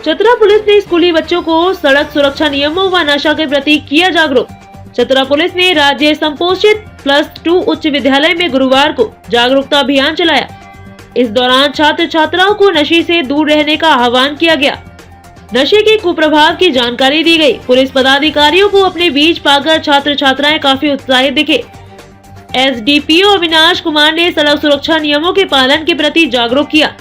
Chatra police ने स्कूली बच्चों को सड़क सुरक्षा नियमों व नशा के प्रति किया जागरूक। चतरा पुलिस ने राज्य संपोषित +2 उच्च विद्यालय में गुरुवार को जागरूकता अभियान चलाया। इस दौरान छात्र छात्राओं को नशे से दूर रहने का आह्वान किया गया। नशे के कुप्रभाव की जानकारी दी गई। पुलिस पदाधिकारियों को अपने बीच पाकर छात्र छात्राएं काफी उत्साहित दिखे। एसडीपीओ अविनाश कुमार ने सड़क सुरक्षा नियमों के पालन के प्रति जागरूक किया।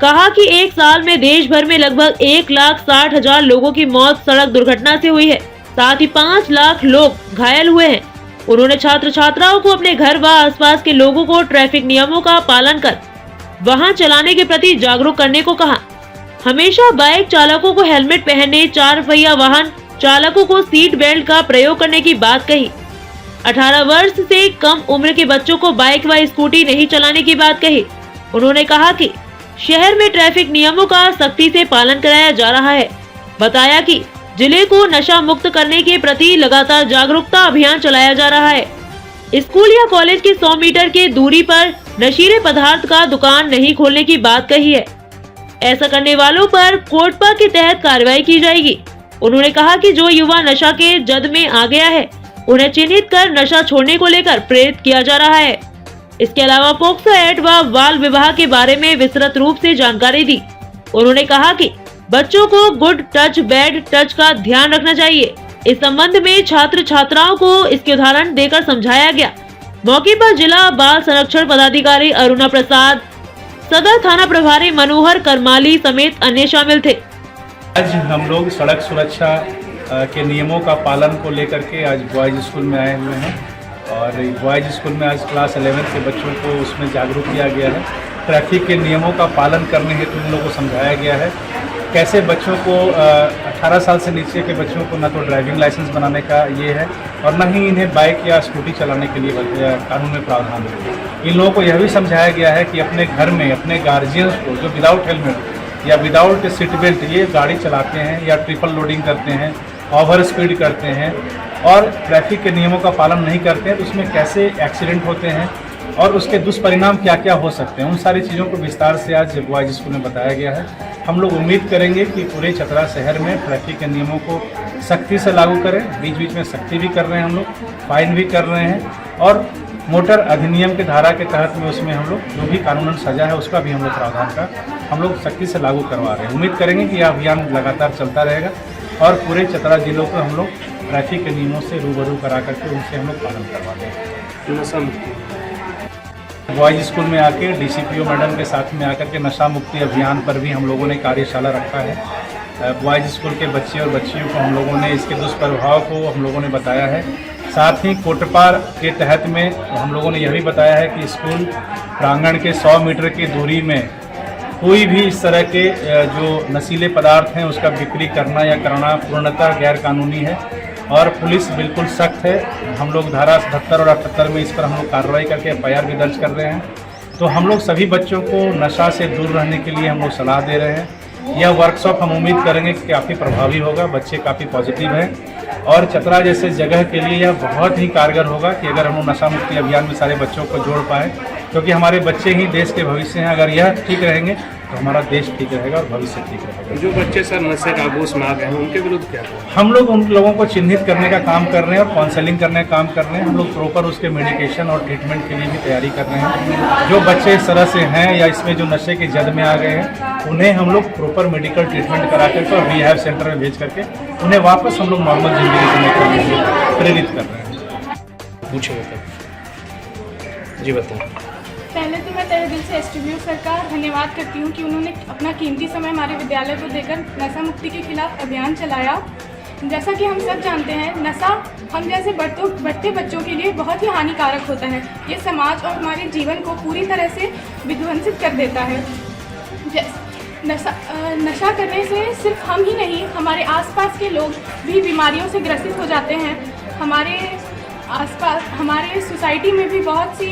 कहा कि एक साल में देश भर में लगभग 1,60,000 लोगों की मौत सड़क दुर्घटना से हुई है, साथ ही 5 लाख लोग घायल हुए हैं। उन्होंने छात्र छात्राओं को अपने घर व आसपास के लोगों को ट्रैफिक नियमों का पालन कर वाहन चलाने के प्रति जागरूक करने को कहा। हमेशा बाइक चालकों को हेलमेट पहनने, 4 पहिया वाहन चालकों को सीट बेल्ट का प्रयोग करने की बात कही। 18 वर्ष से कम उम्र के बच्चों को बाइक व स्कूटी नहीं चलाने की बात कही। उन्होंने कहा कि शहर में ट्रैफिक नियमों का सख्ती से पालन कराया जा रहा है। बताया कि जिले को नशा मुक्त करने के प्रति लगातार जागरूकता अभियान चलाया जा रहा है। स्कूल या कॉलेज के 100 मीटर के दूरी पर नशीले पदार्थ का दुकान नहीं खोलने की बात कही है। ऐसा करने वालों पर कोटपा के तहत कार्रवाई की जाएगी। उन्होंने कहा कि जो युवा नशा के जद में आ गया है, उन्हें चिन्हित कर नशा छोड़ने को लेकर प्रेरित किया जा रहा है। इसके अलावा पोक्सो एक्ट व बाल विवाह के बारे में विस्तृत रूप से जानकारी दी। उन्होंने कहा कि बच्चों को गुड टच बैड टच का ध्यान रखना चाहिए। इस संबंध में छात्र छात्राओं को इसके उदाहरण देकर समझाया गया। मौके पर जिला बाल संरक्षण पदाधिकारी अरुणा प्रसाद, सदर थाना प्रभारी मनोहर करमाली समेत अन्य शामिल थे। आज हम लोग सड़क सुरक्षा के नियमों का पालन को लेकर के आज बॉयज स्कूल में आए हुए हैं और बॉयज स्कूल में आज क्लास 11 के बच्चों को उसमें जागरूक किया गया है। ट्रैफिक के नियमों का पालन करने हेतु उन लोगों को समझाया गया है। कैसे बच्चों को 18 साल से नीचे के बच्चों को न तो ड्राइविंग लाइसेंस बनाने का ये है और न ही इन्हें बाइक या स्कूटी चलाने के लिए कानून में प्रावधान है। इन लोगों को यह भी समझाया गया है कि अपने घर में अपने गार्जियंस को जो विदाउट हेलमेट या विदाउट सीट बेल्ट ये गाड़ी चलाते हैं या ट्रिपल लोडिंग करते हैं, ओवर स्पीड करते हैं और ट्रैफिक के नियमों का पालन नहीं करते हैं, तो उसमें कैसे एक्सीडेंट होते हैं और उसके दुष्परिणाम क्या क्या हो सकते हैं, उन सारी चीज़ों को विस्तार से आज बॉयज स्कूल में बताया गया है। हम लोग उम्मीद करेंगे कि पूरे चतरा शहर में ट्रैफिक के नियमों को सख्ती से लागू करें। बीच बीच में सख्ती भी कर रहे हैं हम लोग, फाइन भी कर रहे हैं और मोटर अधिनियम के धारा के तहत में उसमें हम लोग जो भी कानूनन सजा है उसका भी हम लोग प्रावधान का हम लोग सख्ती से लागू करवा रहे हैं। उम्मीद करेंगे कि यह अभियान लगातार चलता रहेगा और पूरे चतरा जिलों को हम लोग ट्रैफिक के नियमों से रूबरू करा करके उनसे हम लोग पालन करवा देंगे। नशा मुक्ति बॉयज स्कूल में आके डीसीपीओ मैडम के साथ में आकर के नशा मुक्ति अभियान पर भी हम लोगों ने कार्यशाला रखा है। बॉयज स्कूल के बच्चे और बच्चियों को हम लोगों ने इसके दुष्प्रभाव को हम लोगों ने बताया है। साथ ही कोटपार के तहत में हम लोगों ने यह भी बताया है कि स्कूल प्रांगण के 100 मीटर की दूरी में कोई भी इस तरह के जो नशीले पदार्थ हैं उसका बिक्री करना या करना पूर्णतः गैर कानूनी है और पुलिस बिल्कुल सख्त है। हम लोग धारा 77 और 78 में इस पर हम लोग कार्रवाई करके FIR भी दर्ज कर रहे हैं। तो हम लोग सभी बच्चों को नशा से दूर रहने के लिए हम लोग सलाह दे रहे हैं। यह वर्कशॉप हम उम्मीद करेंगे कि काफ़ी प्रभावी होगा, बच्चे काफ़ी पॉजिटिव हैं और चतरा जैसे जगह के लिए यह बहुत ही कारगर होगा कि अगर हम लोग नशा मुक्ति अभियान में सारे बच्चों को जोड़ पाएँ, क्योंकि हमारे बच्चे ही देश के भविष्य हैं। अगर यह ठीक रहेंगे तो हमारा देश ठीक रहेगा और भविष्य ठीक रहेगा। जो बच्चे सर नशे का आगोश में आ गए हैं उनके विरुद्ध क्या करें? हम लोग उन लोगों को चिन्हित करने का काम कर रहे हैं और काउंसलिंग करने का काम कर रहे हैं। हम लोग प्रॉपर उसके मेडिकेशन और ट्रीटमेंट के लिए भी तैयारी कर रहे हैं। जो बच्चे इस तरह से हैं या इसमें जो नशे के जद में आ गए हैं उन्हें हम लोग प्रॉपर मेडिकल ट्रीटमेंट करा करके और रिहैब सेंटर में भेज करके उन्हें वापस हम लोग नॉर्मल जिंदगी जीने के लिए प्रेरित कर रहे हैं। पूछिए जी बताओ। पहले तो मैं तहे दिल से एसडीपीओ सर का धन्यवाद करती हूँ कि उन्होंने अपना कीमती समय हमारे विद्यालय को देकर नशा मुक्ति के खिलाफ अभियान चलाया। जैसा कि हम सब जानते हैं, नशा हम जैसे बढ़ते बच्चों के लिए बहुत ही हानिकारक होता है। ये समाज और हमारे जीवन को पूरी तरह से विध्वंसित कर देता है। नशा करने से सिर्फ हम ही नहीं, हमारे आसपास के लोग भी बीमारियों से ग्रसित हो जाते हैं। हमारे आसपास हमारे सोसाइटी में भी बहुत सी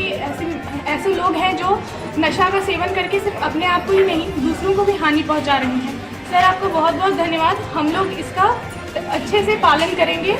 ऐसे लोग हैं जो नशा का सेवन करके सिर्फ अपने आप को ही नहीं दूसरों को भी हानि पहुंचा रहे हैं। सर आपको बहुत बहुत धन्यवाद। हम लोग इसका अच्छे से पालन करेंगे।